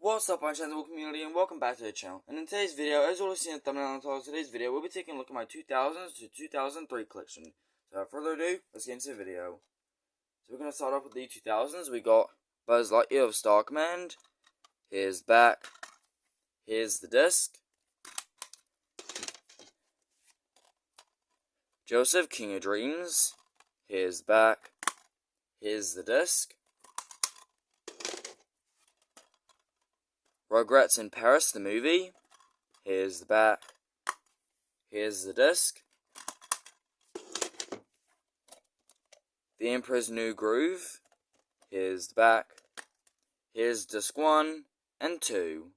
What's up, Unchainable community, and welcome back to the channel. And in today's video, as you will see in the thumbnail and title of today's video, we'll be taking a look at my 2000s to 2003 collection. So without further ado, let's get into the video. So we're going to start off with the 2000s. We got Buzz Lightyear of Star Command. Here's back. Here's the disc. Joseph, King of Dreams. Here's back. Here's the disc. Rugrats in Paris, the movie. Here's the back. Here's the disc. The Emperor's New Groove. Here's the back. Here's disc 1 and 2.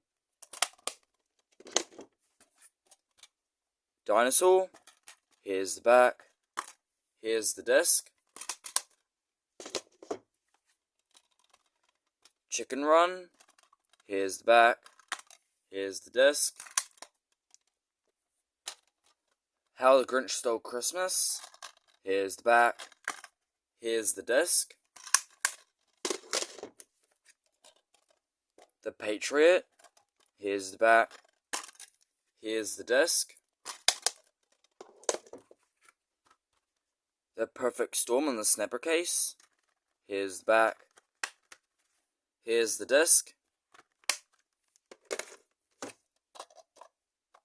Dinosaur. Here's the back. Here's the disc. Chicken Run. Here's the back. Here's the disc. How the Grinch Stole Christmas. Here's the back. Here's the disc. The Patriot. Here's the back. Here's the disc. The Perfect Storm in the Snapper case. Here's the back. Here's the disc.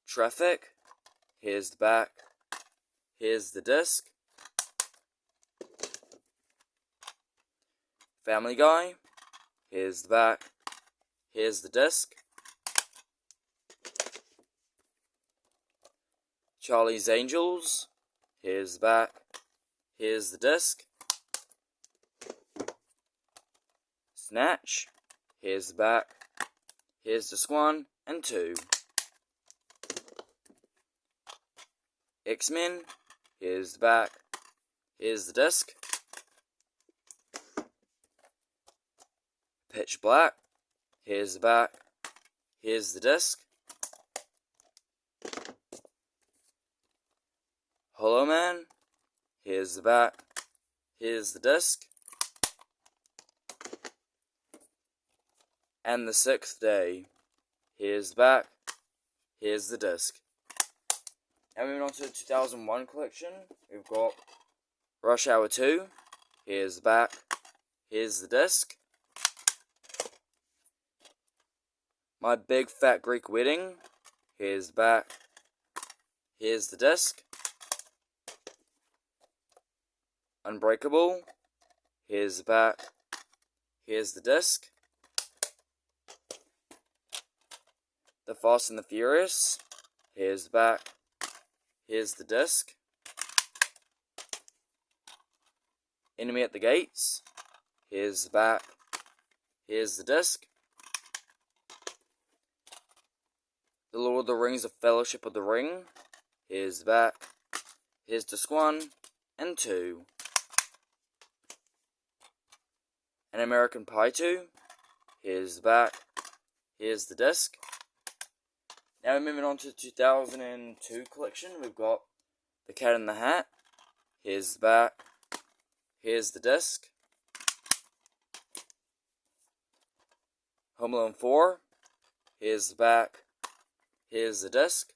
Traffic. Here's the back. Here's the disc. Family Guy. Here's the back. Here's the disc. Charlie's Angels. Here's the back. Here's the disc. Snatch. Here's the back. Here's disc 1 and 2. X-Men. Here's the back. Here's the disc. Pitch Black. Here's the back. Here's the disc. Hollow Man. Here's the back. Here's the disc. And the Sixth Day. Here's the back. Here's the disc. Now moving on to the 2001 collection, we've got Rush Hour 2. Here's the back. Here's the disc. My Big Fat Greek Wedding. Here's the back. Here's the disc. Unbreakable. Here's the back. Here's the disc. The Fast and the Furious. Here's the back. Here's the disc. Enemy at the Gates. Here's the back. Here's the disc. The Lord of the Rings of Fellowship of the Ring. Here's the back. Here's disc 1 and 2. An American Pie 2. Here's the back. Here's the disc. Now we're moving on to the 2002 collection. We've got The Cat in the Hat. Here's the back. Here's the disc. Home Alone 4. Here's the back. Here's the disc.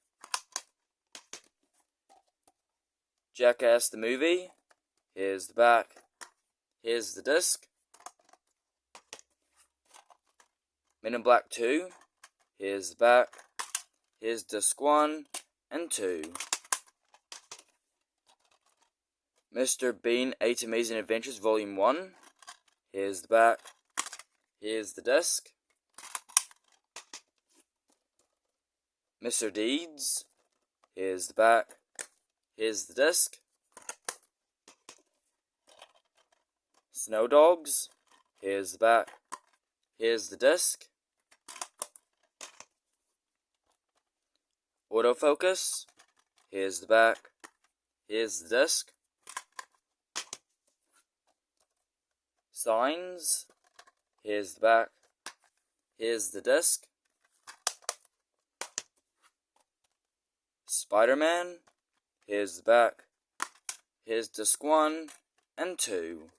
Jackass the Movie. Here's the back. Here's the disc. Men in Black 2. Here's the back. Here's disc 1 and 2. Mr. Bean 8 Amazing Adventures Volume 1. Here's the back. Here's the disc. Mr. Deeds. Here's the back. Here's the disc. Snow Dogs. Here's the back. Here's the disc. Autofocus. Here's the back. Here's the disc. Signs. Here's the back. Here's the disc. Spider-Man. Here's the back. Here's disc 1 and 2.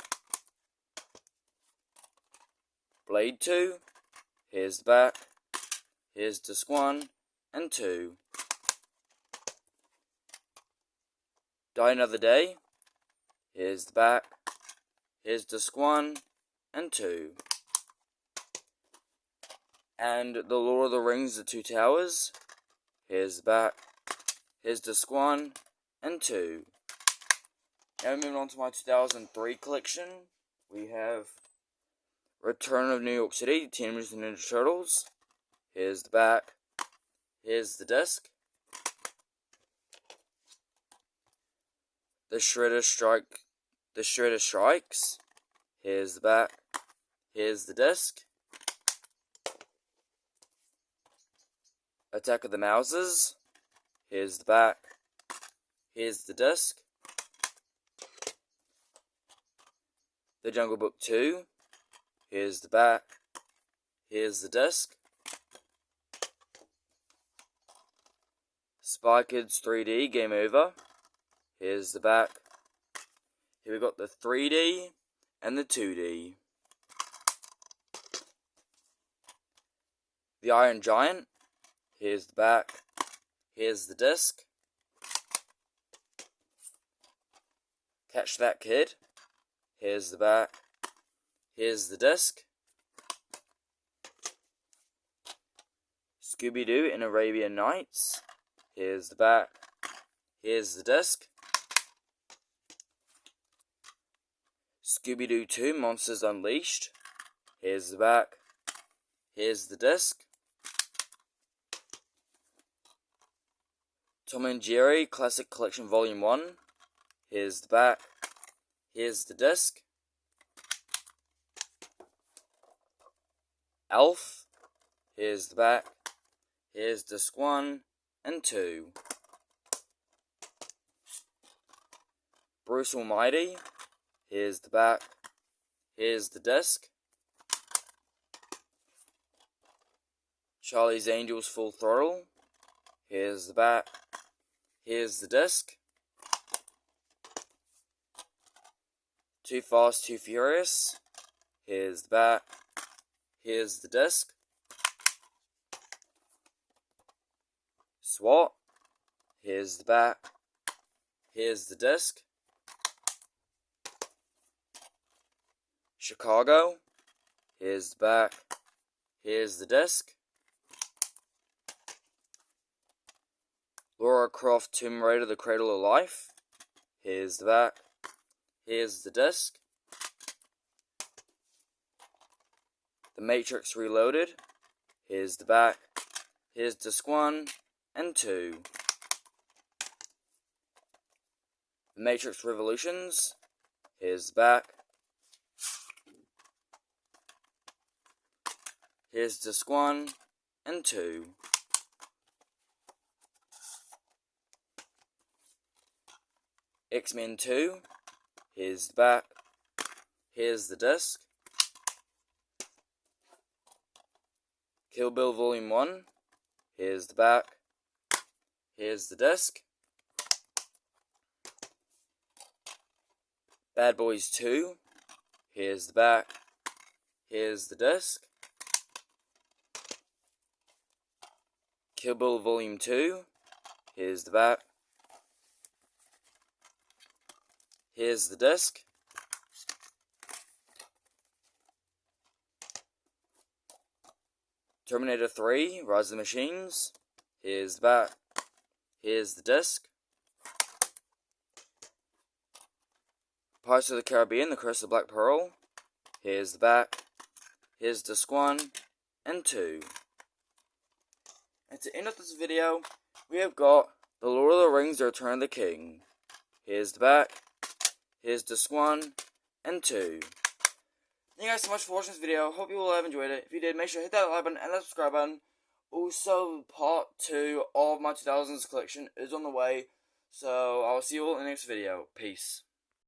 Blade 2. Here's the back. Here's disc 1 and 2. Die Another Day. Here's the back. Here's disc 1 and 2. And The Lord of the Rings, The Two Towers. Here's the back. Here's disc 1 and 2. Now moving on to my 2003 collection. We have Return of New York City, Teenage Mutant Ninja Turtles. Here's the back. Here's the disc. The Shredder Strikes. Here's the back. Here's the disc. Attack of the Mouses. Here's the back. Here's the disc. The Jungle Book 2. Here's the back. Here's the disc. Spy Kids 3D Game Over. Here's the back. Here we got the 3D and the 2D. The Iron Giant. Here's the back. Here's the disc. Catch That Kid. Here's the back. Here's the disc. Scooby-Doo in Arabian Nights. Here's the back. Here's the disc. Scooby-Doo 2 Monsters Unleashed. Here's the back. Here's the disc. Tom and Jerry Classic Collection Volume 1. Here's the back. Here's the disc. Elf. Here's the back. Here's disc 1 and 2. Bruce Almighty. Here's the back. Here's the disc. Charlie's Angels Full Throttle. Here's the back. Here's the disc. Too Fast, Too Furious. Here's the back. Here's the disc. SWAT. Here's the back. Here's the disc. Chicago. Here's the back. Here's the disc. Lara Croft Tomb Raider The Cradle of Life. Here's the back. Here's the disc. The Matrix Reloaded. Here's the back. Here's disc 1 and 2. The Matrix Revolutions. Here's the back. Here's disc 1 and 2. X-Men 2. Here's the back. Here's the disc. Kill Bill Volume 1. Here's the back. Here's the disc. Bad Boys 2. Here's the back. Here's the disc. Kill Bill Volume 2. Here's the back. Here's the disc. Terminator 3, Rise of the Machines. Here's the back. Here's the disc. Pirates of the Caribbean, The Curse of Black Pearl. Here's the back. Here's disc 1 and 2. And to end up this video, we have got The Lord of the Rings, The Return of the King. Here's the back. Here's disc 1 and 2. Thank you guys so much for watching this video. Hope you all have enjoyed it. If you did, make sure to hit that like button and that subscribe button. Also, part 2 of my 2000s collection is on the way. So, I'll see you all in the next video. Peace.